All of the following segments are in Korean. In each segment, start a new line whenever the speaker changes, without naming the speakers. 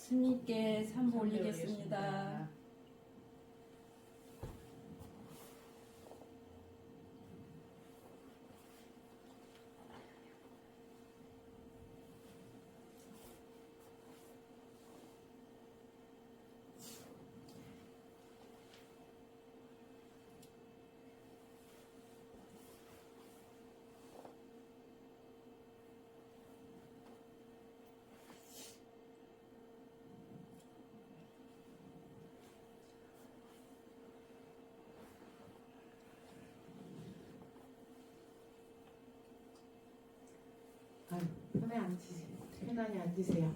스님께 삼보 올리겠습니다.
편안히 앉으세요.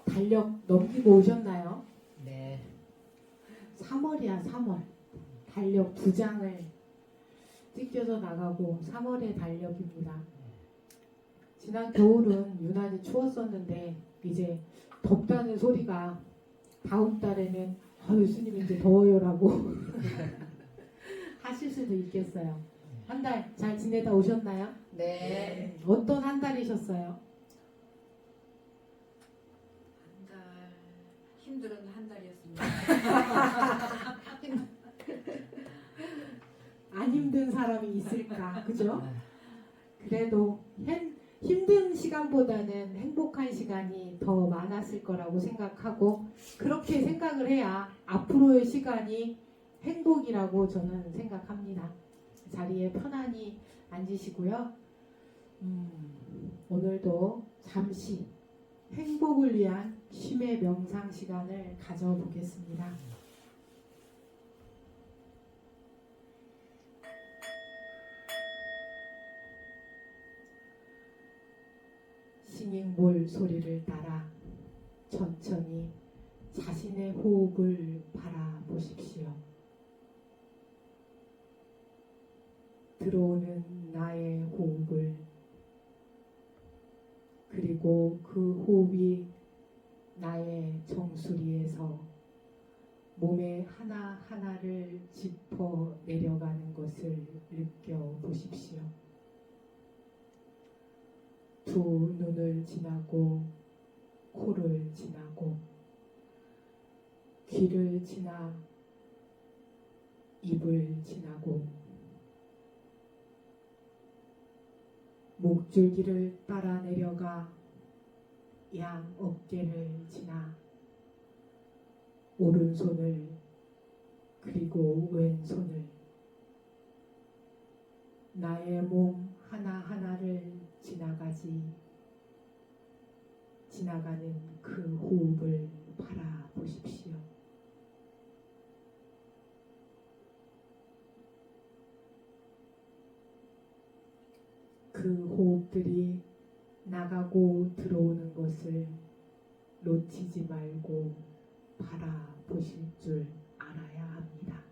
달력 넘기고 오셨나요?
네.
3월이야 3월. 달력 2장을 찢겨서 나가고 3월의 달력입니다. 지난 겨울은 유난히 추웠었는데 이제 덥다는 소리가 다음 달에는 아유 스님 이제 더워요라고 하실 수도 있겠어요. 한 달 잘 지내다 오셨나요?
네.
어떤 한 달이셨어요?
한 달 힘들은 한 달이었습니다.
안 힘든 사람이 있을까, 그죠? 그래도 힘든 시간보다는 행복한 시간이 더 많았을 거라고 생각하고 그렇게 생각을 해야 앞으로의 시간이 행복이라고 저는 생각합니다. 자리에 편안히 앉으시고요. 오늘도 잠시 행복을 위한 쉼의 명상 시간을 가져보겠습니다. 싱잉몰 소리를 따라 천천히 자신의 호흡을 바라보십시오. 들어오는 나의 호흡을 그리고 그 호흡이 나의 정수리에서 몸의 하나하나를 짚어 내려가는 것을 느껴보십시오. 두 눈을 지나고 코를 지나고 귀를 지나 입을 지나고 목줄기를 따라 내려가 양 어깨를 지나 오른손을 그리고 왼손을 나의 몸 하나하나를 지나가는 그 호흡을 바라보십시오. 그 호흡들이 나가고 들어오는 것을 놓치지 말고 바라보실 줄 알아야 합니다.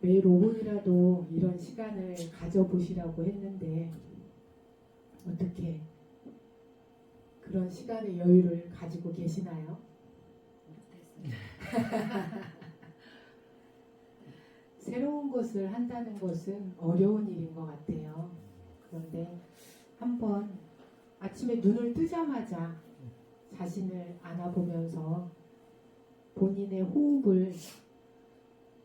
매일 5분이라도 이런 시간을 가져보시라고 했는데 어떻게 그런 시간의 여유를 가지고 계시나요? 새로운 것을 한다는 것은 어려운 일인 것 같아요. 그런데 한번 아침에 눈을 뜨자마자 자신을 안아보면서 본인의 호흡을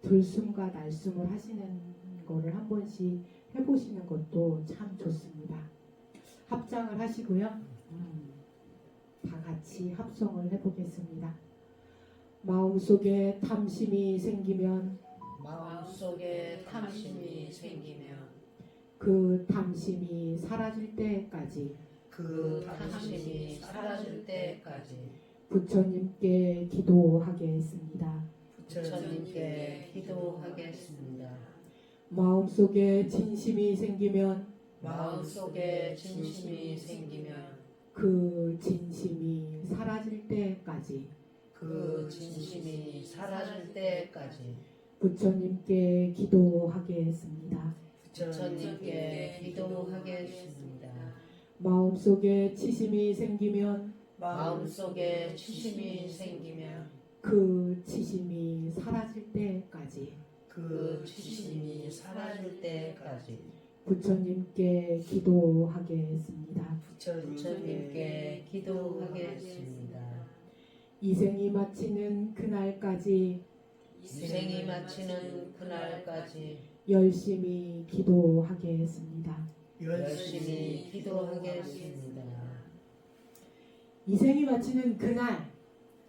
들숨과 날숨을 하시는 거를 한 번씩 해보시는 것도 참 좋습니다. 합장을 하시고요. 다 같이 합성을 해보겠습니다. 마음속에 탐심이 생기면
마음속에 탐심이 생기면
그 탐심이 사라질 때까지
그 탐심이 사라질 때까지
부처님께 기도하겠습니다.
부처님께 기도하겠습니다.
마음속에 진심이 생기면
마음속에 진심이 생기면
그 진심이 사라질 때까지
그 진심이 사라질 때까지
부처님께 기도하겠습니다.
부처님께 기도하겠습니다.
마음속에 치심이 생기면
마음속에 치심이 생기면
그 치심이 사라질 때까지
그 치심이 사라질 때까지
부처님께 기도하겠습니다.
부처님께 기도하겠습니다.
이생이 마치는 그날까지
이생이 마치는 그날까지
열심히 기도하겠습니다.
열심히 기도하겠습니다.
이생이 마치는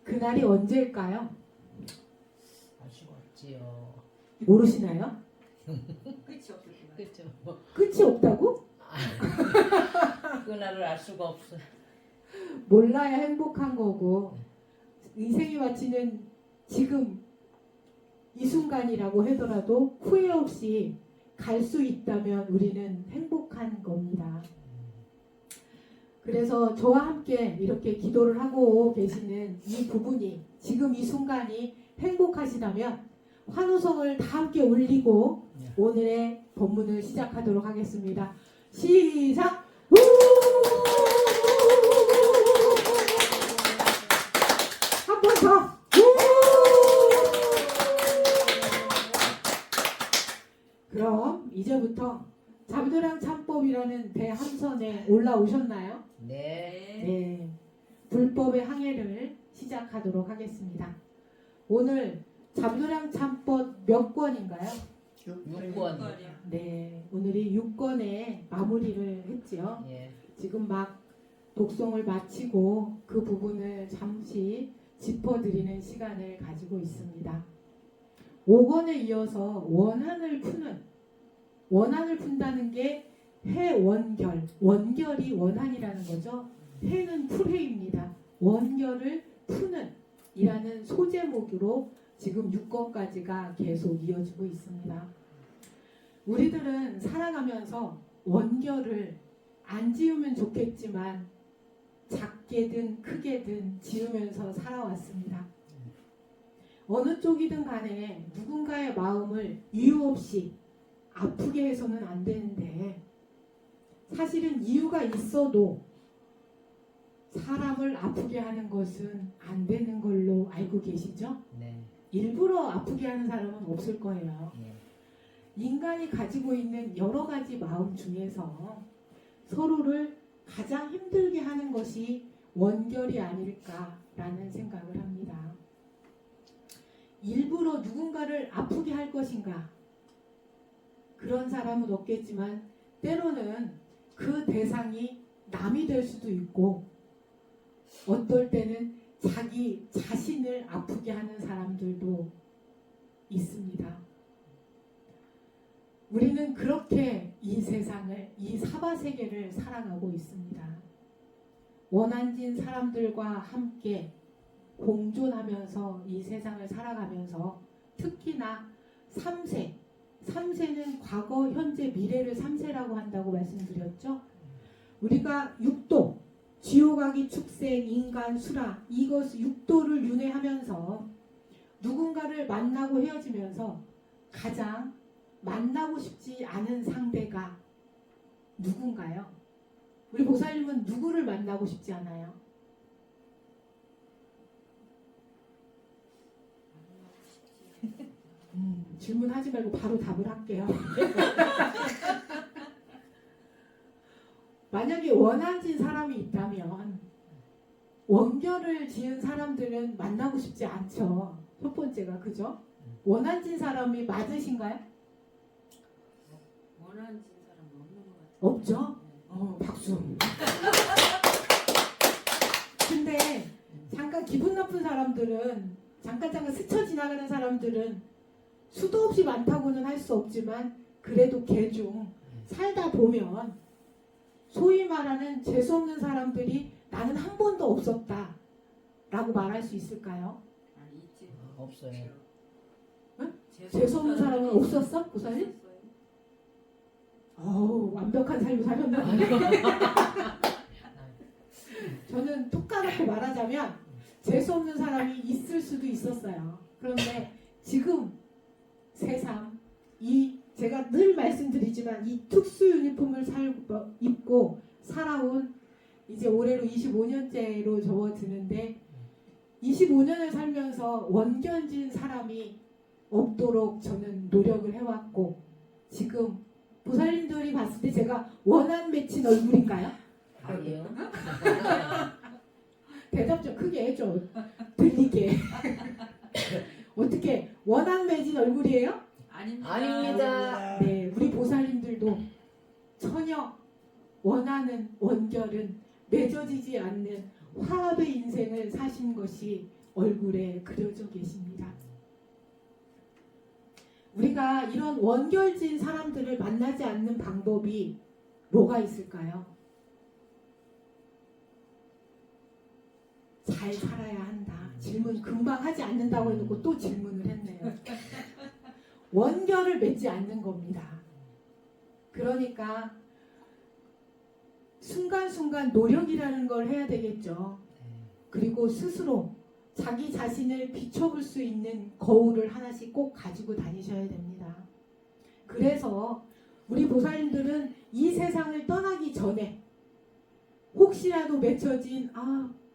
그날이 언제일까요?
알 수가 없지요.
모르시나요?
끝이 없을 것
그렇죠.
끝이 없다고?
그날을 알 수가 없어.
몰라야 행복한 거고 인생이 마치는 지금 이 순간이라고 하더라도 후회 없이 갈 수 있다면 우리는 행복한 겁니다. 그래서 저와 함께 이렇게 기도를 하고 계시는 이 부분이 지금 이 순간이 행복하시다면 환호성을 다 함께 올리고 오늘의 본문을 시작하도록 하겠습니다. 시작! 한 번 더! 그럼 이제부터 잠도량 참법이라는 대함선에 올라오셨나요?
네.
네. 불법의 항해를 시작하도록 하겠습니다. 오늘 잠도량 참법 몇 권인가요?
6권.
네. 오늘이 6권의 마무리를 했지요.
예.
지금 막 독송을 마치고 그 부분을 잠시 짚어드리는 시간을 가지고 있습니다. 5권에 이어서 원한을 푼다는 게 해원결, 원결이 원한이라는 거죠. 해는 풀해입니다. 원결을 푸는 이라는 소제목으로 지금 6권까지가 계속 이어지고 있습니다. 우리들은 살아가면서 원결을 안 지으면 좋겠지만 작게든 크게든 지으면서 살아왔습니다. 어느 쪽이든 간에 누군가의 마음을 이유 없이 아프게 해서는 안 되는데 사실은 이유가 있어도 사람을 아프게 하는 것은 안 되는 걸로 알고 계시죠?
네.
일부러 아프게 하는 사람은 없을 거예요.
예.
인간이 가지고 있는 여러 가지 마음 중에서 서로를 가장 힘들게 하는 것이 원결이 아닐까라는 생각을 합니다. 일부러 누군가를 아프게 할 것인가? 그런 사람은 없겠지만 때로는 그 대상이 남이 될 수도 있고 어떨 때는 자기 자신을 아프게 하는 사람들도 있습니다. 우리는 그렇게 이 세상을, 이 사바세계를 살아가고 있습니다. 원한진 사람들과 함께 공존하면서 이 세상을 살아가면서 특히나 3세는 과거, 현재, 미래를 3세라고 한다고 말씀드렸죠. 우리가 육도, 지옥아기, 축생, 인간, 수라 이것 육도를 윤회하면서 누군가를 만나고 헤어지면서 가장 만나고 싶지 않은 상대가 누군가요? 우리 보살님은 누구를 만나고 싶지 않아요? 질문하지 말고 바로 답을 할게요. 만약에 원한진 사람이 있다면 원결을 지은 사람들은 만나고 싶지 않죠. 첫 번째가 그죠? 원한진 사람이 맞으신가요?
원한진 사람은 없는 것 같아요.
없죠? 박수. 근데 잠깐 기분 나쁜 사람들은 잠깐 스쳐 지나가는 사람들은 수도 없이 많다고는 할 수 없지만 그래도 개중 살다 보면 소위 말하는 재수없는 사람들이 나는 한 번도 없었다 라고 말할 수 있을까요?
아니 있지.
없어요.
응? 재수없는 사람은 없었어? 보살님? 어우, 완벽한 삶을 사셨는데. 저는 톡 까놓고 말하자면 재수없는 사람이 있을 수도 있었어요. 그런데 지금 새삼 제가 늘 말씀드리지만 이 특수 유니폼을 입고 살아온 이제 올해로 25년째로 접어드는데 25년을 살면서 원견진 사람이 없도록 저는 노력을 해왔고 지금 보살님들이 봤을 때 제가 원한 맺힌 얼굴인가요?
아니에요.
대답 좀 크게 해줘. 들리게. 어떻게 원한 맺은 얼굴이에요?
아닙니다.
네, 우리 보살님들도 전혀 원하는 원결은 맺어지지 않는 화합의 인생을 사신 것이 얼굴에 그려져 계십니다. 우리가 이런 원결진 사람들을 만나지 않는 방법이 뭐가 있을까요? 잘 살아야 한다. 질문 금방 하지 않는다고 해놓고 또 질문을 했네요. 원결을 맺지 않는 겁니다. 그러니까 순간순간 노력이라는 걸 해야 되겠죠. 그리고 스스로 자기 자신을 비춰볼 수 있는 거울을 하나씩 꼭 가지고 다니셔야 됩니다. 그래서 우리 보살님들은 이 세상을 떠나기 전에 혹시라도 맺혀진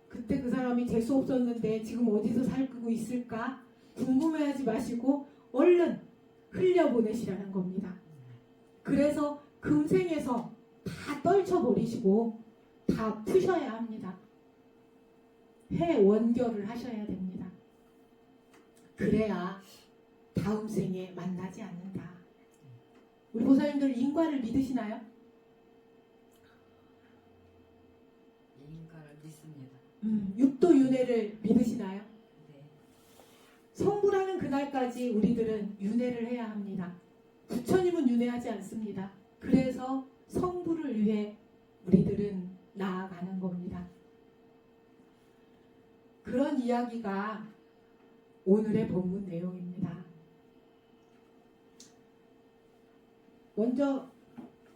그때 그 사람이 재수 없었는데 지금 어디서 살고 있을까 궁금해하지 마시고 얼른 흘려보내시라는 겁니다. 그래서 금생에서 다 떨쳐버리시고 다 푸셔야 합니다. 해원결을 하셔야 됩니다. 그래야 다음 생에 만나지 않는다. 우리 보살님들 인과를 믿으시나요?
인가를 믿습니다.
육도윤회를 믿으시나요?
네.
성불하는 그날까지 우리들은 윤회를 해야 합니다. 부처님은 윤회하지 않습니다. 그래서 성불을 위해 우리들은 나아가는 겁니다. 그런 이야기가 오늘의 본문 내용입니다. 먼저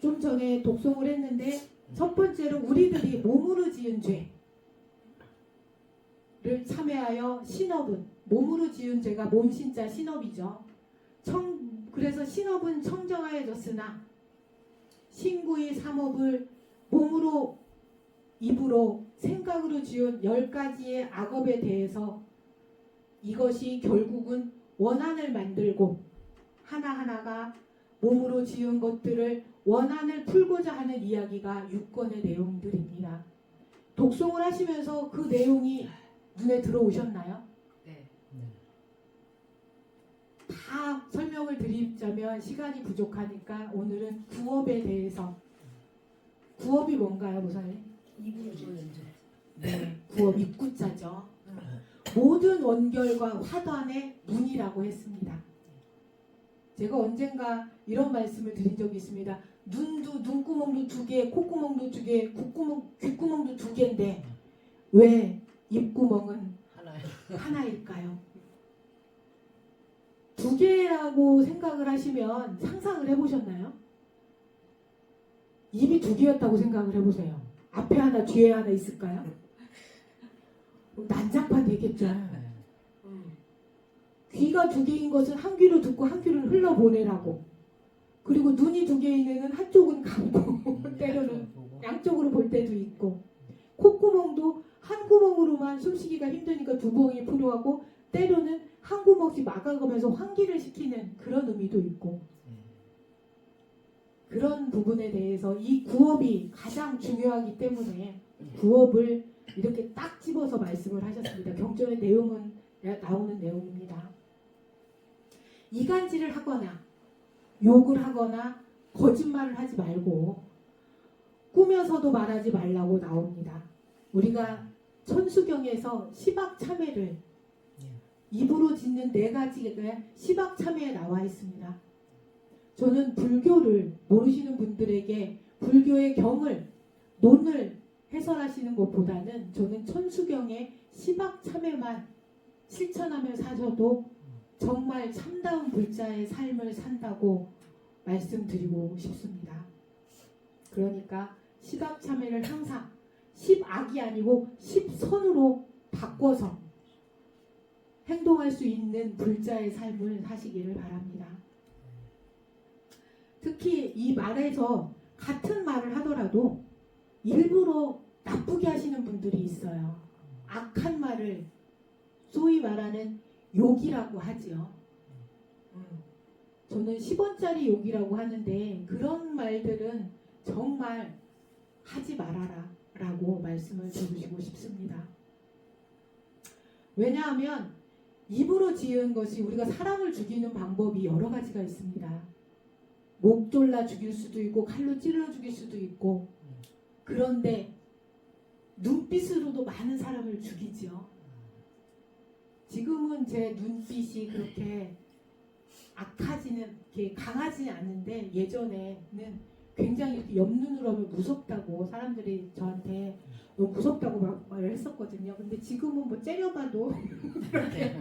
좀 전에 독송을 했는데 첫 번째로 우리들이 몸으로 지은 죄를 참회하여 신업은 몸으로 지은 죄가 몸신자 신업이죠. 그래서 신업은 청정하여졌으나 신구의 삼업을 몸으로 입으로 생각으로 지은 10가지의 악업에 대해서 이것이 결국은 원한을 만들고 하나하나가 몸으로 지은 것들을 원한을 풀고자 하는 이야기가 6권의 내용들입니다. 독송을 하시면서 그 내용이 눈에 들어오셨나요?
네.
다 설명을 드리자면 시간이 부족하니까 오늘은 구업에 대해서 구업이 뭔가요, 보살님? 네, 구업 입구자죠. 모든 원결과 화단의 문이라고 했습니다. 제가 언젠가 이런 말씀을 드린 적이 있습니다. 눈구멍도 2개, 콧구멍도 2개, 귓구멍도 2개인데 왜 입구멍은 하나일까요? 2개라고 생각을 하시면 상상을 해보셨나요? 입이 2개였다고 생각을 해보세요. 앞에 하나 뒤에 하나 있을까요? 난장판 되겠죠. 귀가 2개인 것은 한 귀로 듣고 한 귀로 흘러보내라고. 그리고 눈이 2개인 애는 한쪽은 감고 때로는 양쪽으로 볼 때도 있고, 콧구멍도 한 구멍으로만 숨쉬기가 힘드니까 2구멍이 필요하고 때로는 한 구멍씩 막아가면서 환기를 시키는 그런 의미도 있고, 그런 부분에 대해서 이 구업이 가장 중요하기 때문에 구업을 이렇게 딱 집어서 말씀을 하셨습니다. 경전의 내용은 나오는 내용입니다. 이간질을 하거나 욕을 하거나 거짓말을 하지 말고 꾸며서도 말하지 말라고 나옵니다. 우리가 천수경에서 시박참회를 입으로 짓는 4가지가 시박참회에 나와 있습니다. 저는 불교를 모르시는 분들에게 불교의 경을 논을 해설하시는 것보다는 저는 천수경의 시박참회만 실천하며 사셔도 정말 참다운 불자의 삶을 산다고 말씀드리고 싶습니다. 그러니까 시박참회를 항상 10악이 아니고 10선으로 바꿔서 행동할 수 있는 불자의 삶을 사시기를 바랍니다. 특히 이 말에서 같은 말을 하더라도 일부러 나쁘게 하시는 분들이 있어요. 악한 말을 소위 말하는 욕이라고 하지요. 저는 10원짜리 욕이라고 하는데 그런 말들은 정말 하지 말아라 라고 말씀을 드리고 싶습니다. 왜냐하면 입으로 지은 것이 우리가 사람을 죽이는 방법이 여러 가지가 있습니다. 목 졸라 죽일 수도 있고 칼로 찔러 죽일 수도 있고 그런데 눈빛으로도 많은 사람을 죽이죠. 지금은 제 눈빛이 그렇게 악하지는 이렇게 강하지는 않는데 예전에는 굉장히 이렇게 옆눈으로 하면 무섭다고 사람들이 저한테 너무 무섭다고 막 말을 했었거든요. 근데 지금은 뭐 째려봐도 그렇게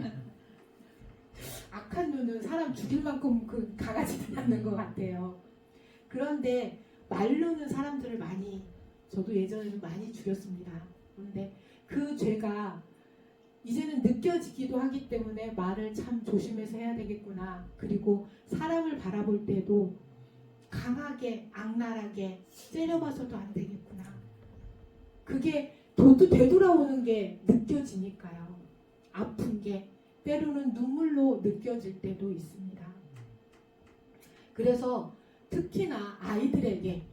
악한 눈은 사람 죽일 만큼 그 강하지는 않는 것 같아요. 그런데 말로는 사람들을 많이 저도 예전에는 많이 죽였습니다. 그런데 그 죄가 이제는 느껴지기도 하기 때문에 말을 참 조심해서 해야 되겠구나. 그리고 사람을 바라볼 때도 강하게 악랄하게 째려봐서도 안 되겠구나. 그게 되돌아오는 게 느껴지니까요. 아픈 게 때로는 눈물로 느껴질 때도 있습니다. 그래서 특히나 아이들에게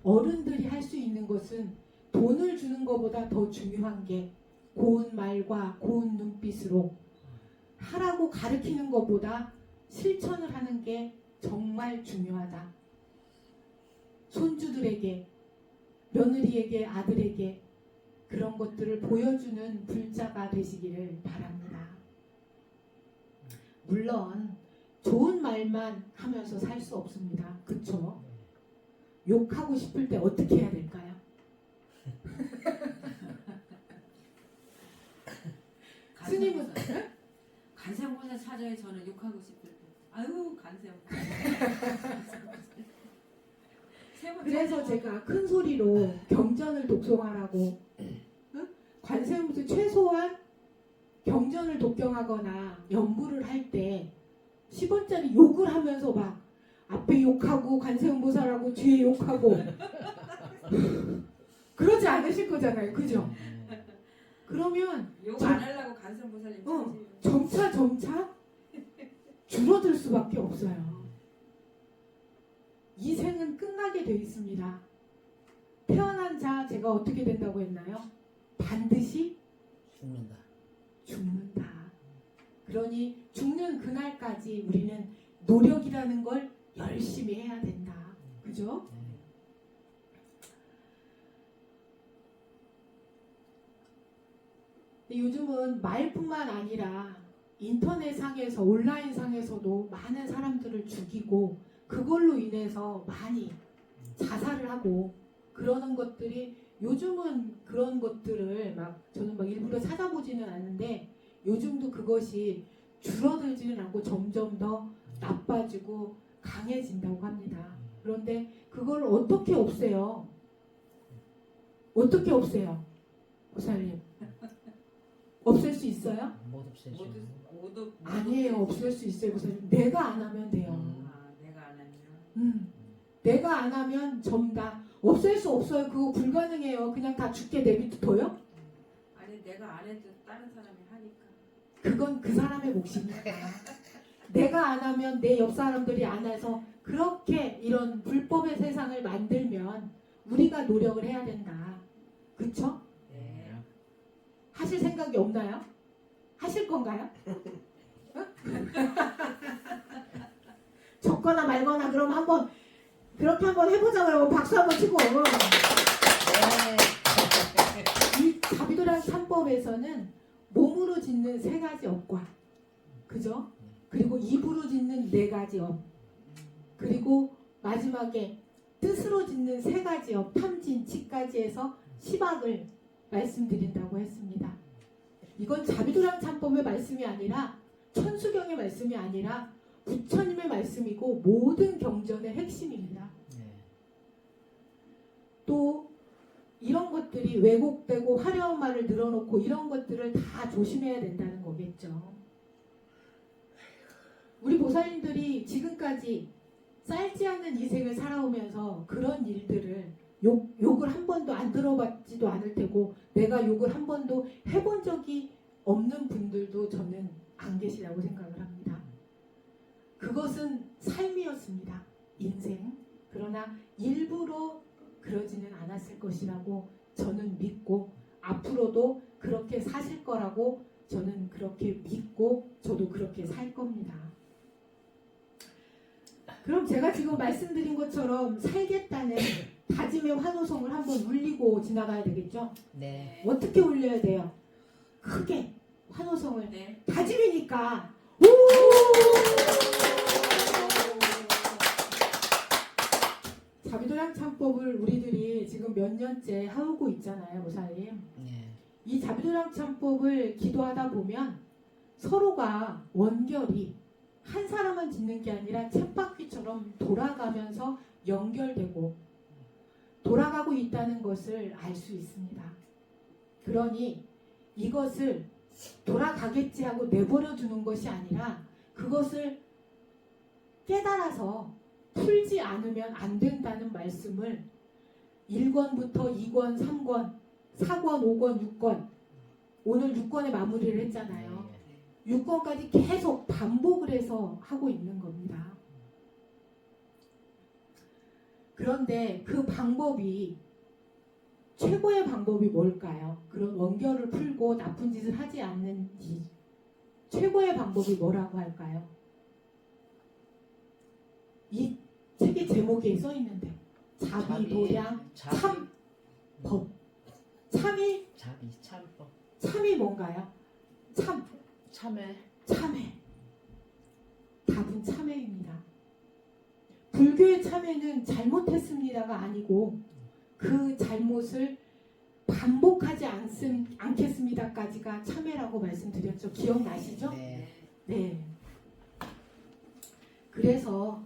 어른들이 할 수 있는 것은 돈을 주는 것보다 더 중요한 게 고운 말과 고운 눈빛으로 하라고 가르치는 것보다 실천을 하는 게 정말 중요하다. 손주들에게, 며느리에게, 아들에게 그런 것들을 보여주는 불자가 되시기를 바랍니다. 물론 좋은 말만 하면서 살 수 없습니다. 그쵸? 욕하고 싶을 때 어떻게 해야 될까요? 스님은
간세음보살 찾아요. 저는 욕하고 싶을 때. 아유 간세음보살.
그래서 제가 큰 소리로 경전을 독송하라고 관세음보살 최소한 경전을 독경하거나 연부를 할 때 10원짜리 욕을 하면서 막 앞에 욕하고 관세음보살하고 뒤에 욕하고 그러지 않으실 거잖아요. 그죠? 그러면
욕 안 하려고 간세음보살님
점차 줄어들 수밖에 없어요. 이 생은 끝나게 돼 있습니다. 태어난 자 제가 어떻게 된다고 했나요? 반드시 죽는다. 그러니 죽는 그날까지 우리는 노력이라는 걸 열심히 해야 된다. 그죠? 요즘은 말뿐만 아니라 인터넷상에서 온라인상에서도 많은 사람들을 죽이고 그걸로 인해서 많이 자살을 하고 그러는 것들이 요즘은 그런 것들을 저는 일부러 찾아보지는 않는데 요즘도 그것이 줄어들지는 않고 점점 더 나빠지고 강해진다고 합니다. 그런데 그걸 어떻게 없애요? 어떻게 없애요? 보살님 없앨 수 있어요?
못 없애죠.
아니에요. 없앨 수 있어요. 보살님 내가 안 하면 돼요.
내가 안 하면
내가 안 하면 전부 다 없앨 수 없어요. 그거 불가능해요. 그냥 다 죽게 내비둬요?
아니 내가 안 해도 다른 사람이 하니까.
그건 그 사람의 몫이니까. 내가 안 하면 내 옆 사람들이 안 해서 그렇게 이런 불법의 세상을 만들면 우리가 노력을 해야 된다. 그쵸?
네.
하실 생각이 없나요? 하실 건가요? 적거나 말거나 그럼 한번 그렇게 한번 해보자. 그러면 박수 한번 치고. 이 자비도량 3법에서는 몸으로 짓는 3가지 업과 그죠? 그리고 입으로 짓는 4가지 업 그리고 마지막에 뜻으로 짓는 세 가지 업, 탐진, 치까지 해서 10악을 말씀드린다고 했습니다. 이건 자비도량 참법의 말씀이 아니라 천수경의 말씀이 아니라 부처님의 말씀이고 모든 경전의 핵심입니다. 또 이런 것들이 왜곡되고 화려한 말을 늘어놓고 이런 것들을 다 조심해야 된다는 거겠죠. 우리 보살님들이 지금까지 짧지 않은 인생을 살아오면서 그런 일들을 욕을 한 번도 안 들어봤지도 않을 테고 내가 욕을 한 번도 해본 적이 없는 분들도 저는 안 계시다고 생각을 합니다. 그것은 삶이었습니다. 인생. 그러나 일부러 그러지는 않았을 것이라고 저는 믿고 앞으로도 그렇게 사실 거라고 저는 그렇게 믿고 저도 그렇게 살 겁니다. 그럼 제가 지금 말씀드린 것처럼 살겠다는 다짐의 환호성을 한번 울리고 지나가야 되겠죠?
네.
어떻게 울려야 돼요? 크게 환호성을.
네.
다짐이니까 우! 자비도량 참법을 우리들이 지금 몇 년째 하고 있잖아요, 모사님.
네.
이 자비도량 참법을 기도하다 보면 서로가 원결이 한 사람만 짓는 게 아니라 쳇바퀴처럼 돌아가면서 연결되고 돌아가고 있다는 것을 알 수 있습니다. 그러니 이것을 돌아가겠지 하고 내버려 두는 것이 아니라 그것을 깨달아서 풀지 않으면 안 된다는 말씀을 1권부터 2권, 3권, 4권, 5권, 6권 오늘 6권에 마무리를 했잖아요. 6권까지 계속 반복을 해서 하고 있는 겁니다. 그런데 그 방법이 최고의 방법이 뭘까요? 그런 원결을 풀고 나쁜 짓을 하지 않는 최고의 방법이 뭐라고 할까요? 이 책의 제목에 써 있는데 자비도량 참법. 참이
참법.
참이 뭔가요?
참회.
참회. 답은 참회입니다. 불교의 참회는 잘못했습니다가 아니고 그 잘못을 반복하지 않겠습니다까지가 참회라고 말씀드렸죠. 기억나시죠?
네.
네. 그래서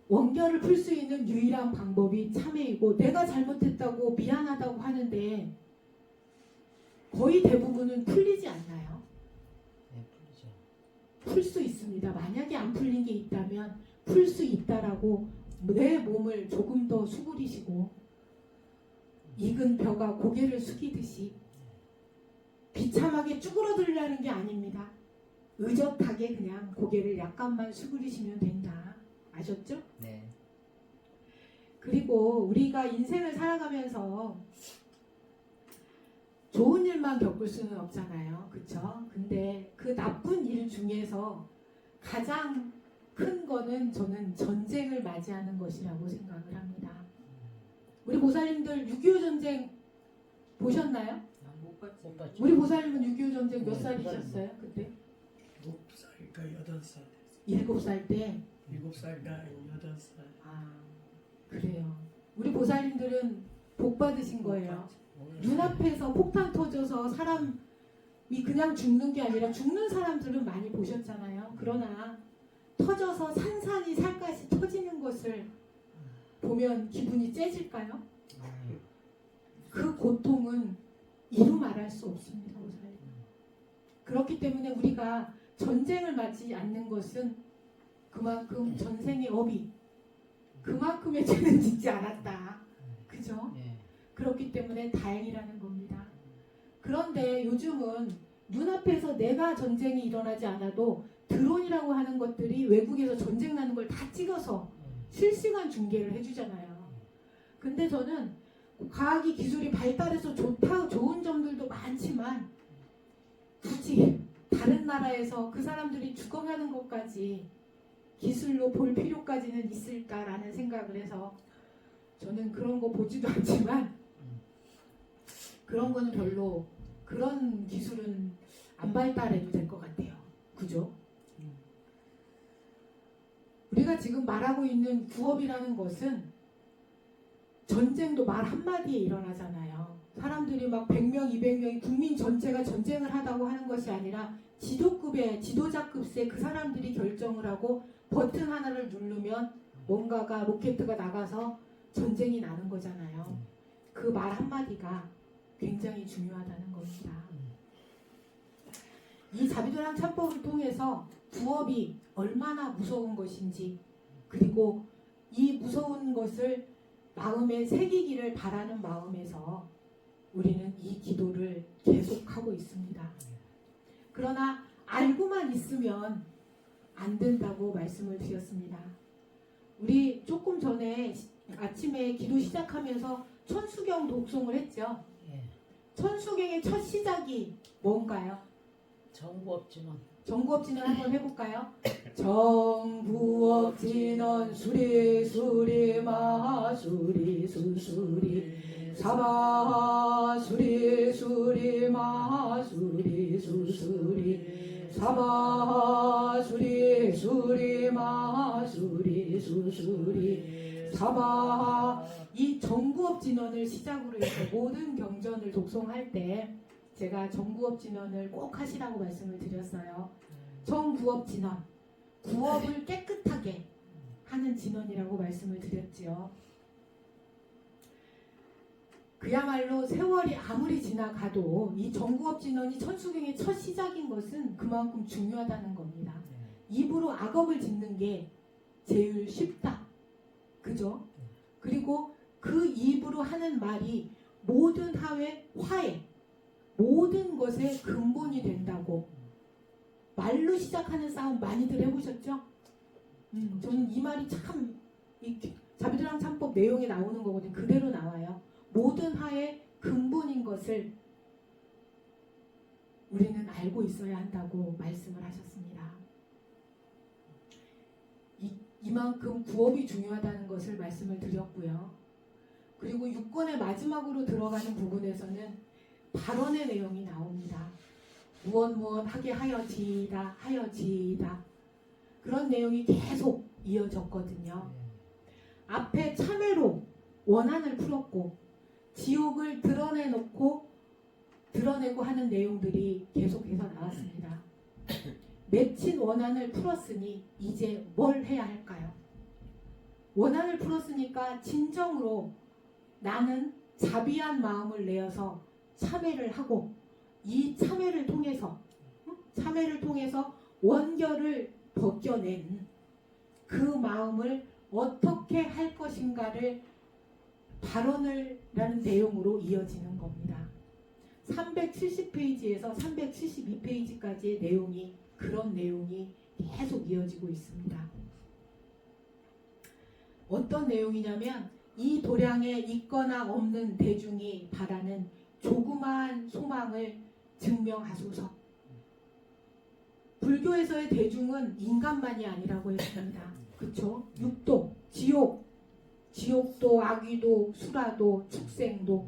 원결을 풀 수 있는 유일한 방법이 참회이고 내가 잘못했다고 미안하다고 하는데 거의 대부분은 풀리지 않나요?
네, 풀리죠.
풀 수 있습니다. 만약에 안 풀린 게 있다면 풀 수 있다라고 내 몸을 조금 더 수그리시고 익은 벼가 고개를 숙이듯이 비참하게 쭈그러들라는 게 아닙니다. 의젓하게 그냥 고개를 약간만 수그리시면 된다. 아셨죠?
네.
그리고 우리가 인생을 살아가면서 좋은 일만 겪을 수는 없잖아요. 그쵸? 근데 그 나쁜 일 중에서 가장 큰 거는 저는 전쟁을 맞이하는 것이라고 생각을 합니다. 우리 보살님들 6.25 전쟁 보셨나요?
못 봤지.
못 봤죠.
우리 보살님은 6.25 전쟁 몇
네,
살이셨어요? 그때?
7살인가 8살
7살 때?
7살인가 8살.
아, 그래요. 우리 보살님들은 복 받으신 거예요. 눈앞에서 폭탄 터져서 사람이 그냥 죽는 게 아니라 죽는 사람들은 많이 보셨잖아요. 그러나 터져서 산산이 살갗이 터지는 것을 보면 기분이 째질까요? 그 고통은 이루 말할 수 없습니다. 보살님. 그렇기 때문에 우리가 전쟁을 맞지 않는 것은 그만큼 전생의 업이 그만큼의 죄는 짓지 않았다. 그죠?
네.
그렇기 때문에 다행이라는 겁니다. 그런데 요즘은 눈앞에서 내가 전쟁이 일어나지 않아도 드론이라고 하는 것들이 외국에서 전쟁 나는 걸 다 찍어서 실시간 중계를 해주잖아요. 근데 저는 과학이 기술이 발달해서 좋은 점들도 많지만 굳이 다른 나라에서 그 사람들이 죽어가는 것까지 기술로 볼 필요까지는 있을까라는 생각을 해서 저는 그런 거 보지도 않지만 그런 거는 별로 그런 기술은 안 발달해도 될 것 같아요. 그죠? 우리가 우리가 지금 말하고 있는 부업이라는 것은 전쟁도 말 한마디에 일어나잖아요. 사람들이 막 100명, 200명이 국민 전체가 전쟁을 하다고 하는 것이 아니라 지도자급의 그 사람들이 결정을 하고 버튼 하나를 누르면 뭔가가 로켓트가 나가서 전쟁이 나는 거잖아요. 그 말 한마디가 굉장히 중요하다는 겁니다. 이 자비도란 참법을 통해서 부업이 얼마나 무서운 것인지, 그리고 이 무서운 것을 마음에 새기기를 바라는 마음에서 우리는 이 기도를 계속하고 있습니다. 그러나 알고만 있으면 안 된다고 말씀을 드렸습니다. 우리 조금 전에 아침에 기도 시작하면서 천수경 독송을 했죠.
예.
천수경의 첫 시작이 뭔가요?
정부업진원.
정부업진원 한번 해볼까요? 정부업진원 수리 수리 마수리 수수리 사바 수리 수리 마수리 수수리 사바 수리 수리 마수리 수수리 사바. 이 정부업진원을 시작으로 해서 모든 경전을 독송할 때 제가 정부업진원을 꼭 하시라고 말씀을 드렸어요. 정부업진원, 부업을 깨끗하게 하는 진원이라고 말씀을 드렸지요. 그야말로 세월이 아무리 지나가도 이 정부업진원이 천수경의 첫 시작인 것은 그만큼 중요하다는 겁니다. 입으로 악업을 짓는 게 제일 쉽다. 그죠? 그리고 그 입으로 하는 말이 모든 화해, 모든 것의 근본이 된다고. 말로 시작하는 싸움 많이들 해보셨죠? 저는 이 말이 참 자비도랑 참법 내용에 나오는 거거든요. 그대로 나와요. 모든 화의 근본인 것을 우리는 알고 있어야 한다고 말씀을 하셨습니다. 이만큼 부업이 중요하다는 것을 말씀을 드렸고요. 그리고 6권의 마지막으로 들어가는 부분에서는 발언의 내용이 나옵니다. 무엇 하게 하여지이다. 그런 내용이 계속 이어졌거든요. 앞에 참회로 원한을 풀었고 지옥을 드러내고 하는 내용들이 계속해서 나왔습니다. 맺힌 원한을 풀었으니 이제 뭘 해야 할까요? 원한을 풀었으니까 진정으로 나는 자비한 마음을 내어서 참회를 하고 이 참회를 통해서 원결을 벗겨낸 그 마음을 어떻게 할 것인가를 발언을 라는 내용으로 이어지는 겁니다. 370페이지에서 372페이지까지의 내용이 그런 내용이 계속 이어지고 있습니다. 어떤 내용이냐면 이 도량에 있거나 없는 대중이 바라는 조그마한 소망을 증명하소서. 불교에서의 대중은 인간만이 아니라고 했습니다. 그렇죠? 육도, 지옥도, 아귀도, 수라도, 축생도,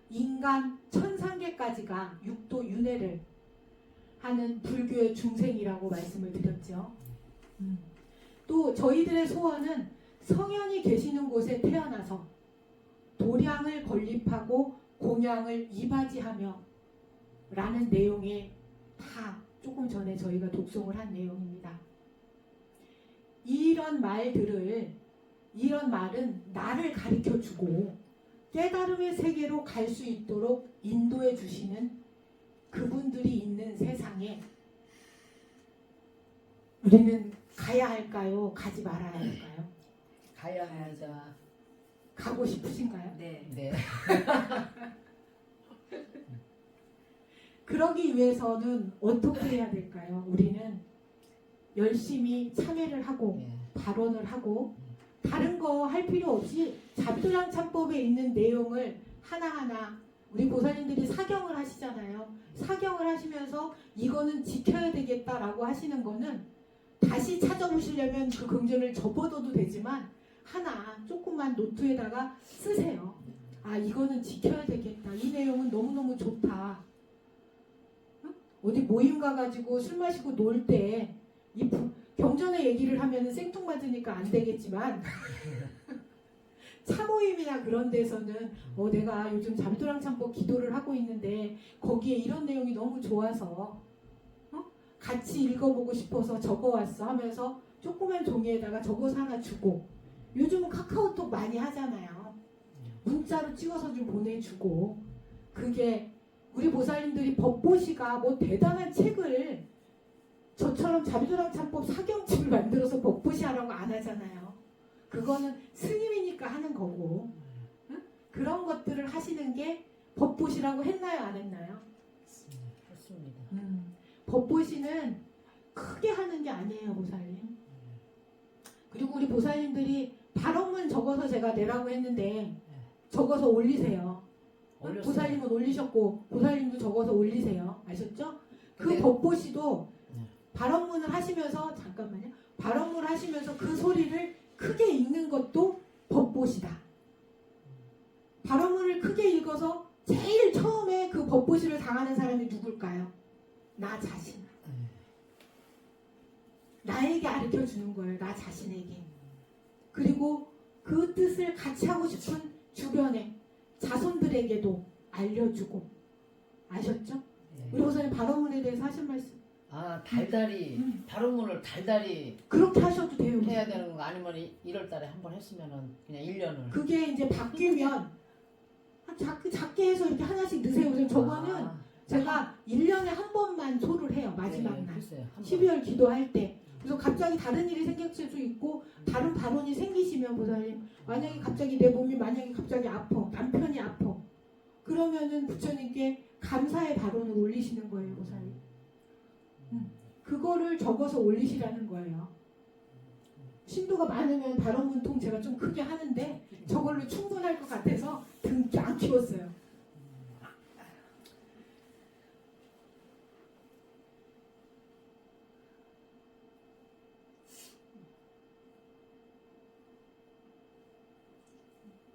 인간 천상계까지가 육도 윤회를 하는 불교의 중생이라고 말씀을 드렸죠. 또 저희들의 소원은 성현이 계시는 곳에 태어나서 도량을 건립하고 공양을 이바지하며 라는 내용에 다 조금 전에 저희가 독송을 한 내용입니다. 이런 말은 나를 가르쳐주고 깨달음의 세계로 갈 수 있도록 인도해 주시는 그분들이 있는 세상에 우리는 가야 할까요? 가지 말아야 할까요?
가야 합니다.
가고 싶으신가요?
네.
네.
그러기 위해서는 어떻게 해야 될까요? 우리는 열심히 참회를 하고
예.
발언을 하고 다른 거 할 필요 없이 자비도량 참법에 있는 내용을 하나하나 우리 보살님들이 사경을 하시잖아요. 사경을 하시면서 이거는 지켜야 되겠다라고 하시는 거는 다시 찾아보시려면 그 경전을 접어둬도 되지만 하나 조그만 노트에다가 쓰세요. 아, 이거는 지켜야 되겠다. 이 내용은 너무너무 좋다. 어디 모임 가가지고 술 마시고 놀 때 이 경전의 얘기를 하면은 생뚱맞으니까 안 되겠지만 차모임이나 그런 데서는 내가 요즘 잠도랑참법 기도를 하고 있는데 거기에 이런 내용이 너무 좋아서 같이 읽어보고 싶어서 적어왔어 하면서 조그만 종이에다가 적어서 하나 주고, 요즘은 카카오톡 많이 하잖아요. 문자로 찍어서 좀 보내주고. 그게 우리 보살님들이 법보시가 뭐 대단한 책을 저처럼 잠도랑참법 사경집을 만들어서 법보시 하라고 안 하잖아요. 그거는 스님이니까 하는 거고, 응? 그런 것들을 하시는 게 법보시라고 했나요, 안 했나요?
했습니다.
법보시는 크게 하는 게 아니에요, 보살님. 그리고 우리 보살님들이 발언문 적어서 제가 내라고 했는데 적어서 올리세요.
올렸어요.
보살님은 올리셨고 보살님도 적어서 올리세요. 아셨죠? 그
네.
법보시도
네.
발언문을 하시면서, 잠깐만요. 발언문을 하시면서 그 소리를 크게 읽는 것도 법보시다. 발언문을 크게 읽어서 제일 처음에 그 법보시를 당하는 사람이 누굴까요? 나 자신. 나에게 가르쳐 주는 거예요. 나 자신에게. 그리고 그 뜻을 같이 하고 싶은 주변에 자손들에게도 알려주고. 아셨죠? 우리 보살님 발언문에 대해서 하신 말씀.
달달이 발언문을 달달이
그렇게 하셔도 돼요.
해야 되는 거 아니면 1월 달에 한 번 했으면은 그냥 1년을.
그게 이제 바뀌면 작게 해서 이렇게 하나씩 넣으세요. 그래서 저거는 제가 1년에 한 번만 소를 해요. 마지막 날. 12월 기도할 때. 그래서 갑자기 다른 일이 생길 수도 있고 다른 발언이 생기시면 보살님, 만약에 갑자기 내 몸이 만약에 갑자기 아파, 남편이 아파, 그러면은 부처님께 감사의 발언을 올리시는 거예요, 보살님. 그거를 적어서 올리시라는 거예요. 신도가 많으면 발언문통 제가 좀 크게 하는데 저걸로 충분할 것 같아서 등기 안 키웠어요.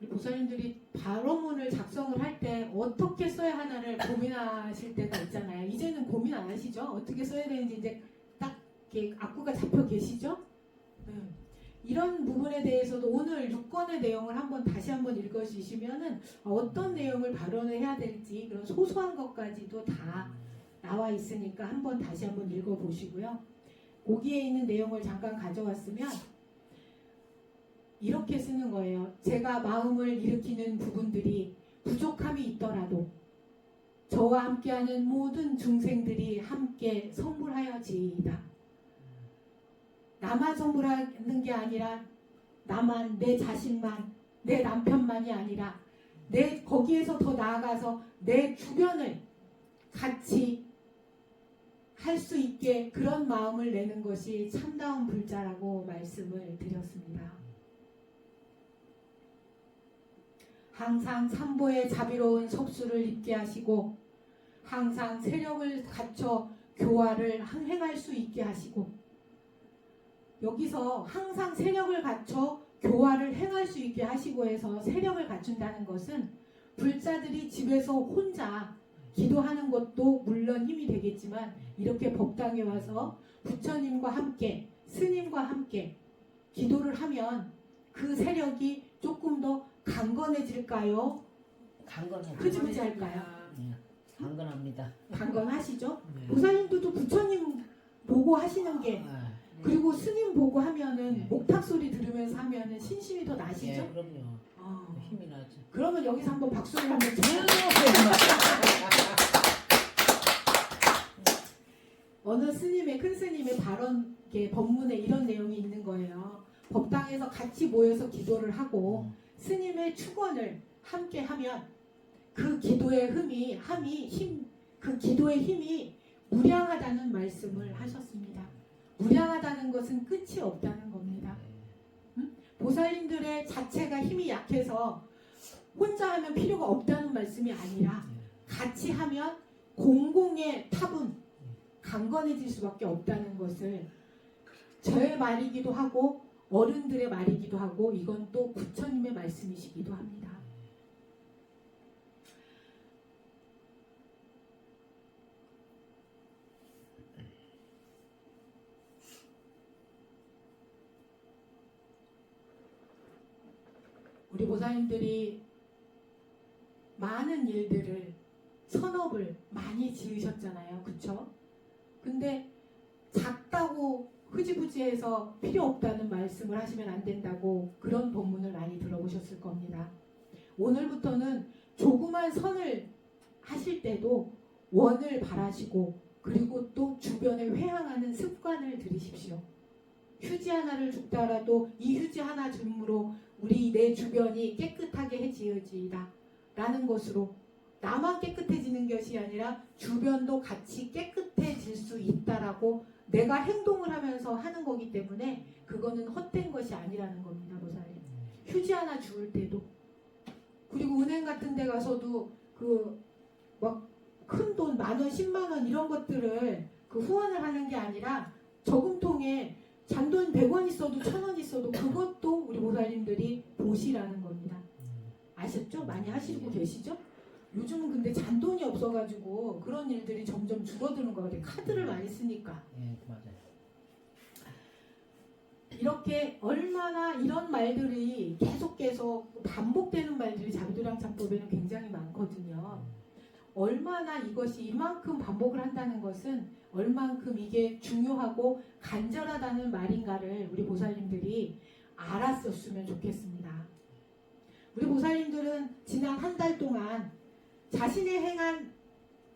우리 보살님들이 발언문을 작성을 할 때 어떻게 써야 하나를 고민하실 때가 있잖아요. 이제는 고민 안 하시죠? 어떻게 써야 되는지 이제 딱 이렇게 악구가 잡혀 계시죠? 이런 부분에 대해서도 오늘 6권의 내용을 다시 한번 읽어주시면은 어떤 내용을 발언을 해야 될지 그런 소소한 것까지도 다 나와 있으니까 다시 한번 읽어보시고요. 거기에 있는 내용을 잠깐 가져왔으면 이렇게 쓰는 거예요. 제가 마음을 일으키는 부분들이 부족함이 있더라도 저와 함께하는 모든 중생들이 함께 선물하여지이다. 나만 선물하는 게 아니라 나만, 내 자신만, 내 남편만이 아니라 거기에서 더 나아가서 내 주변을 같이 할 수 있게 그런 마음을 내는 것이 참다운 불자라고 말씀을 드렸습니다. 항상 삼보의 자비로운 섭수를 입게 하시고 항상 세력을 갖춰 교화를 행할 수 있게 하시고, 여기서 항상 세력을 갖춰 교화를 행할 수 있게 하시고 해서 세력을 갖춘다는 것은 불자들이 집에서 혼자 기도하는 것도 물론 힘이 되겠지만 이렇게 법당에 와서 부처님과 함께 스님과 함께 기도를 하면 그 세력이 조금 더 강건해질까요?
강건하죠.
흐지부지할까요?
강건합니다.
강건하시죠?
네.
보살님들도 부처님 보고 하시는 게, 그리고 스님 보고 하면은 목탁 소리 들으면서 하면은 신심이 더 나시죠?
예, 그럼요. 힘이 나죠.
그러면 여기서 한번 박수를 한번 쳐요. 어느 스님의, 큰 스님의 발언, 법문에 이런 내용이 있는 거예요. 법당에서 같이 모여서 기도를 하고 스님의 축원을 함께 하면 그 기도의 그 기도의 힘이 무량하다는 말씀을 하셨습니다. 무량하다는 것은 끝이 없다는 겁니다. 보살님들의 자체가 힘이 약해서 혼자 하면 필요가 없다는 말씀이 아니라 같이 하면 공공의 탑은 강건해질 수밖에 없다는 것을 저의 말이기도 하고 어른들의 말이기도 하고 이건 또 부처님의 말씀이시기도 합니다. 우리 보살님들이 많은 일들을 선업을 많이 지으셨잖아요. 그쵸? 근데 작다고 흐지부지해서 필요 없다는 말씀을 하시면 안 된다고 그런 본문을 많이 들어보셨을 겁니다. 오늘부터는 조그만 선을 하실 때도 원을 바라시고 그리고 또 주변에 회항하는 습관을 들이십시오. 휴지 하나를 줍더라도 이 휴지 하나 줌으로 우리 내 주변이 깨끗하게 해지어지이다 라는 것으로 나만 깨끗해지는 것이 아니라 주변도 같이 깨끗해질 수 있다라고 내가 행동을 하면서 하는 거기 때문에 그거는 헛된 것이 아니라는 겁니다. 보살님. 휴지 하나 주울 때도 그리고 은행 같은 데 가서도 그 막 큰 돈 10,000원, 100,000원 이런 것들을 그 후원을 하는 게 아니라 저금통에 잔돈 100원 있어도 1,000원 있어도 그것도 우리 보살님들이 보시라는 겁니다. 아셨죠? 많이 하시고 계시죠? 요즘은 근데 잔돈이 없어가지고 그런 일들이 점점 줄어드는 것 같아요. 카드를 많이 쓰니까.
예, 맞아요.
이렇게 얼마나 이런 말들이 계속 반복되는 말들이 자비도량참법에는 굉장히 많거든요. 얼마나 이것이 이만큼 반복을 한다는 것은 얼만큼 이게 중요하고 간절하다는 말인가를 우리 보살님들이 알았었으면 좋겠습니다. 우리 보살님들은 지난 한 달 동안 자신의 행한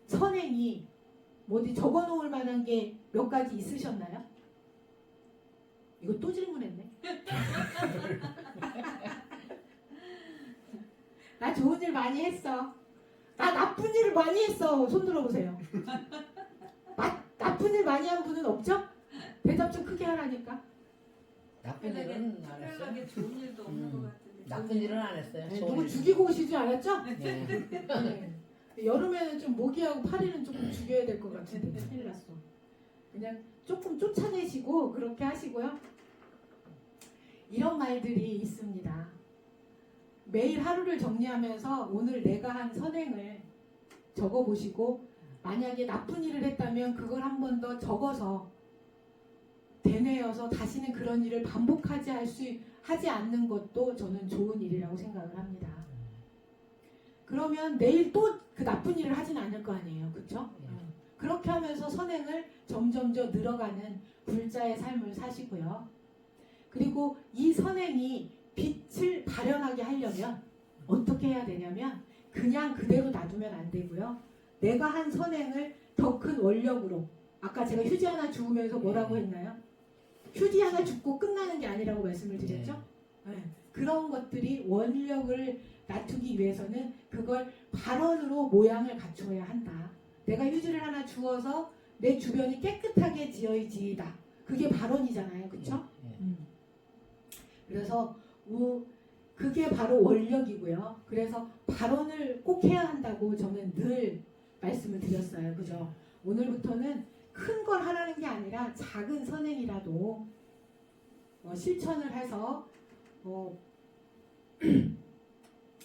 선행이 어디 적어놓을 만한 게 몇 가지 있으셨나요? 이거 또 질문했네. 나 좋은 일 많이 했어. 나 나쁜 일을 많이 했어. 손 들어보세요. 나쁜 일 많이 한 분은 없죠? 대답 좀 크게 하라니까.
나쁜 일은 안 했어요.
특별하게 좋은 일도 없는 것 같은데.
나쁜 일은 안 했어요.
네,
좋은
누구
일.
죽이고 오시지 않았죠?
네.
네. 여름에는 좀 모기하고 파리는 조금 죽여야 될 것 같은데 큰일 났어. 그냥 조금 쫓아내시고 그렇게 하시고요. 이런 말들이 있습니다. 매일 하루를 정리하면서 오늘 내가 한 선행을 적어보시고 만약에 나쁜 일을 했다면 그걸 한 번 더 적어서 되뇌어서 다시는 그런 일을 하지 않는 것도 저는 좋은 일이라고 생각을 합니다. 그러면 내일 또 그 나쁜 일을 하진 않을 거 아니에요. 그렇죠?
예.
그렇게 하면서 선행을 점점 더 늘어가는 불자의 삶을 사시고요. 그리고 이 선행이 빛을 발현하게 하려면 어떻게 해야 되냐면 그냥 그대로 놔두면 안 되고요. 내가 한 선행을 더 큰 원력으로 아까 제가 휴지 하나 주우면서 뭐라고 했나요? 휴지 하나 줍고 끝나는 게 아니라고 말씀을 드렸죠? 네. 그런 것들이 원력을 놔두기 위해서는 그걸 발언으로 모양을 갖추어야 한다. 내가 휴지를 하나 주어서 내 주변이 깨끗하게 지어지이다. 그게 발언이잖아요. 그렇죠? 그래서 그게 바로 원력이고요. 그래서 발언을 꼭 해야 한다고 저는 늘 말씀을 드렸어요. 그죠? 오늘부터는 큰 걸 하라는 게 아니라 작은 선행이라도 실천을 해서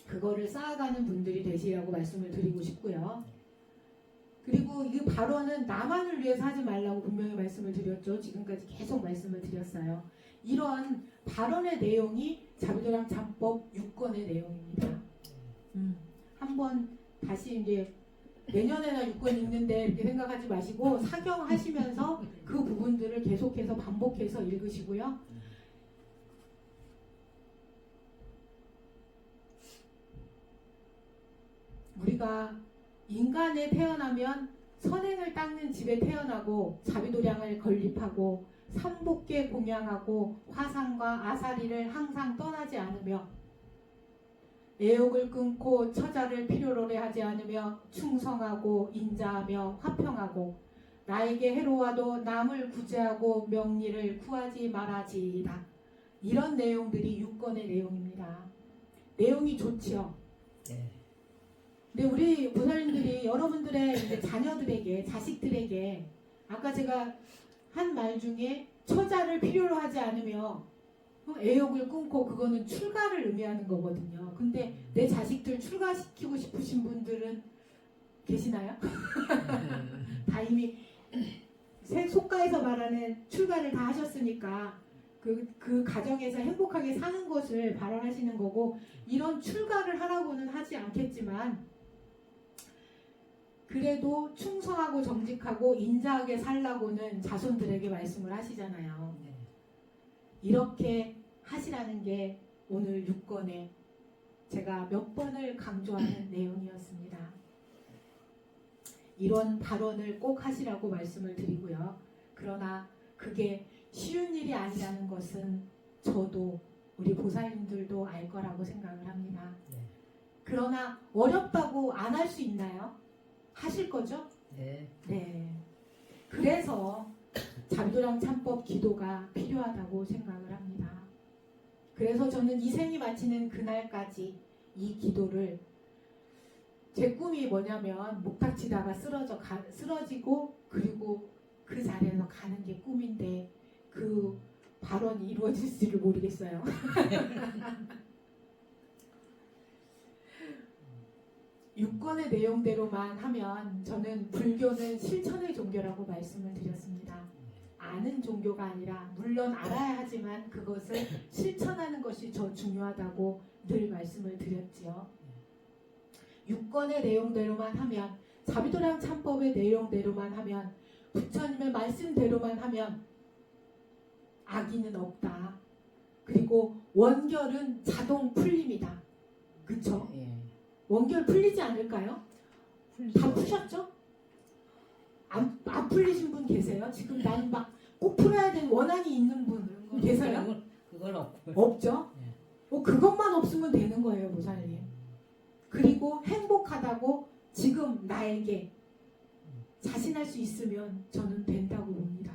그거를 쌓아가는 분들이 되시라고 말씀을 드리고 싶고요. 그리고 이 발언은 나만을 위해서 하지 말라고 분명히 말씀을 드렸죠. 지금까지 계속 말씀을 드렸어요. 이런 발언의 내용이 자비도량참법 6권의 내용입니다. 한번 다시 이제 내년에나 6권 읽는데 이렇게 생각하지 마시고 사경하시면서 그 부분들을 계속해서 반복해서 읽으시고요. 우리가 인간에 태어나면 선행을 닦는 집에 태어나고 자비도량을 건립하고 삼복계 공양하고 화상과 아사리를 항상 떠나지 않으며 애욕을 끊고 처자를 필요로 하지 않으며 충성하고 인자하며 화평하고 나에게 해로워도 남을 구제하고 명리를 구하지 말아지이다. 이런 내용들이 6권의 내용입니다. 내용이 좋지요.
네.
근데 우리 보살님들이 여러분들의 이제 자녀들에게 자식들에게 아까 제가 한 말 중에 처자를 필요로 하지 않으며 애욕을 끊고 그거는 출가를 의미하는 거거든요. 근데 내 자식들 출가시키고 싶으신 분들은 계시나요? 다 이미 속가에서 말하는 출가를 다 하셨으니까 그 가정에서 행복하게 사는 것을 바라시는 거고, 이런 출가를 하라고는 하지 않겠지만 그래도 충성하고 정직하고 인자하게 살라고는 자손들에게 말씀을 하시잖아요.
네.
이렇게 하시라는 게 오늘 6권에 제가 몇 번을 강조하는 내용이었습니다. 이런 발언을 꼭 하시라고 말씀을 드리고요. 그러나 그게 쉬운 일이 아니라는 것은 저도 우리 보살님들도 알 거라고 생각을 합니다.
네.
그러나 어렵다고 안 할 수 있나요? 하실 거죠?
네.
네. 그래서 자비도량 참법 기도가 필요하다고 생각을 합니다. 그래서 저는 이 생이 마치는 그날까지 이 기도를, 제 꿈이 뭐냐면 목탁치다가 쓰러지고 그리고 그 자리에서 가는 게 꿈인데 그 발언이 이루어질지를 모르겠어요. 육권의 내용대로만 하면 저는 불교는 실천의 종교라고 말씀을 드렸습니다. 아는 종교가 아니라, 물론 알아야 하지만 그것을 실천하는 것이 더 중요하다고 늘 말씀을 드렸지요. 육권의 내용대로만 하면, 자비도량 참법의 내용대로만 하면, 부처님의 말씀대로만 하면 악의는 없다. 그리고 원결은 자동 풀립니다. 그쵸?
예.
원결 풀리지 않을까요? 다 푸셨죠? 안 풀리신 분 계세요? 지금 나는 막 꼭 풀어야 되는 원한이 있는 분 계세요?
그건 없고.
없죠?
네.
그것만 없으면 되는 거예요, 보살님. 그리고 행복하다고 지금 나에게 자신할 수 있으면 저는 된다고 봅니다.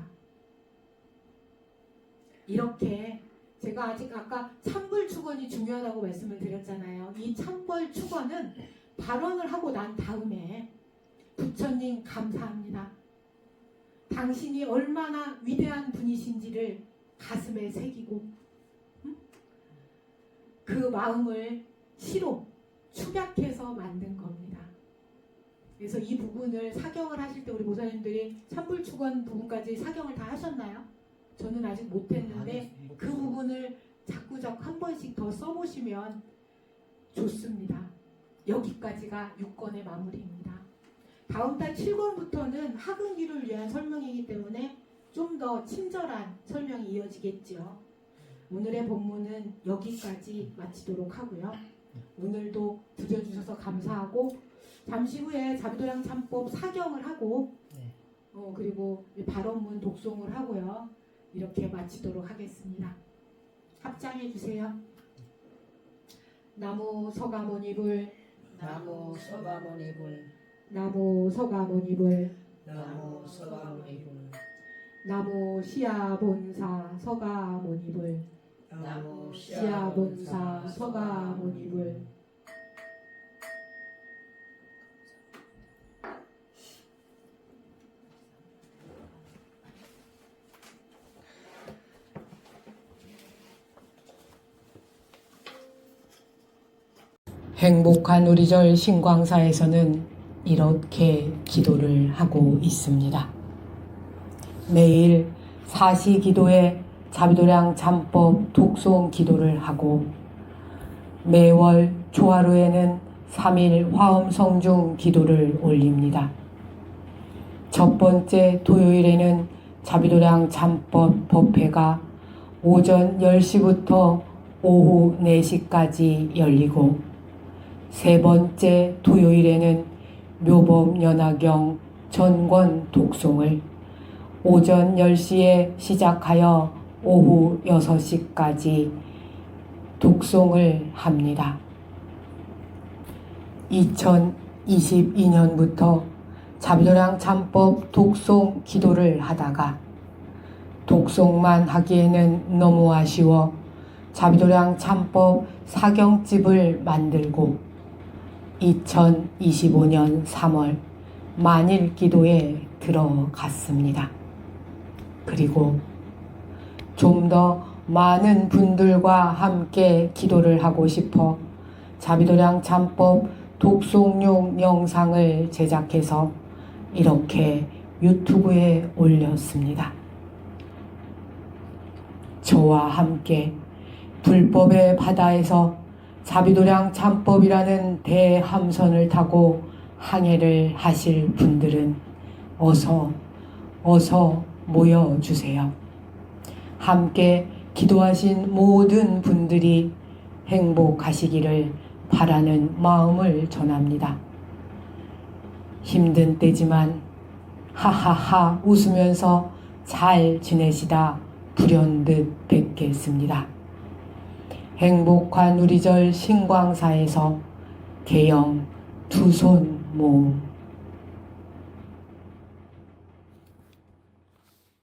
이렇게 제가 아까 참불축원이 중요하다고 말씀을 드렸잖아요. 이 참불축원은 발언을 하고 난 다음에 부처님 감사합니다. 당신이 얼마나 위대한 분이신지를 가슴에 새기고 그 마음을 시로 축약해서 만든 겁니다. 그래서 이 부분을 사경을 하실 때 우리 보살님들이 참불축원 부분까지 사경을 다 하셨나요? 저는 아직 못했는데 그 부분을 자꾸적 한 번씩 더 써보시면 좋습니다. 여기까지가 6권의 마무리입니다. 다음 달 7권부터는 하근기를 위한 설명이기 때문에 좀 더 친절한 설명이 이어지겠죠. 오늘의 본문은 여기까지 마치도록 하고요. 오늘도 들려주셔서 감사하고 잠시 후에 자비도량 참법 사경을 하고 그리고 발언문 독송을 하고요. 이렇게 마치도록 하겠습니다. 합장해 주세요. 나무 서가모니불,
나무 서가모니불,
나무 서가모니불,
나무 서가모니불,
나무 시아본사 서가모니불,
나무
시아본사 서가모니불. 행복한 우리절 신광사에서는 이렇게 기도를 하고 있습니다. 매일 사시기도에 자비도량 참법 독송 기도를 하고 매월 조화루에는 3일 화엄성중 기도를 올립니다. 첫 번째 토요일에는 자비도량 참법 법회가 오전 10시부터 오후 4시까지 열리고 세 번째 토요일에는 묘법연화경 전권 독송을 오전 10시에 시작하여 오후 6시까지 독송을 합니다. 2022년부터 자비도량 참법 독송 기도를 하다가 독송만 하기에는 너무 아쉬워 자비도량 참법 사경집을 만들고 2025년 3월 만일기도에 들어갔습니다. 그리고 좀 더 많은 분들과 함께 기도를 하고 싶어 자비도량 참법 독송용 영상을 제작해서 이렇게 유튜브에 올렸습니다.
저와 함께 불법의 바다에서 자비도량 참법이라는 대함선을 타고 항해를 하실 분들은 어서 모여주세요. 함께 기도하신 모든 분들이 행복하시기를 바라는 마음을 전합니다. 힘든 때지만 하하하 웃으면서 잘 지내시다 불현듯 뵙겠습니다. 행복한 우리절 신광사에서 개영 두 손 모음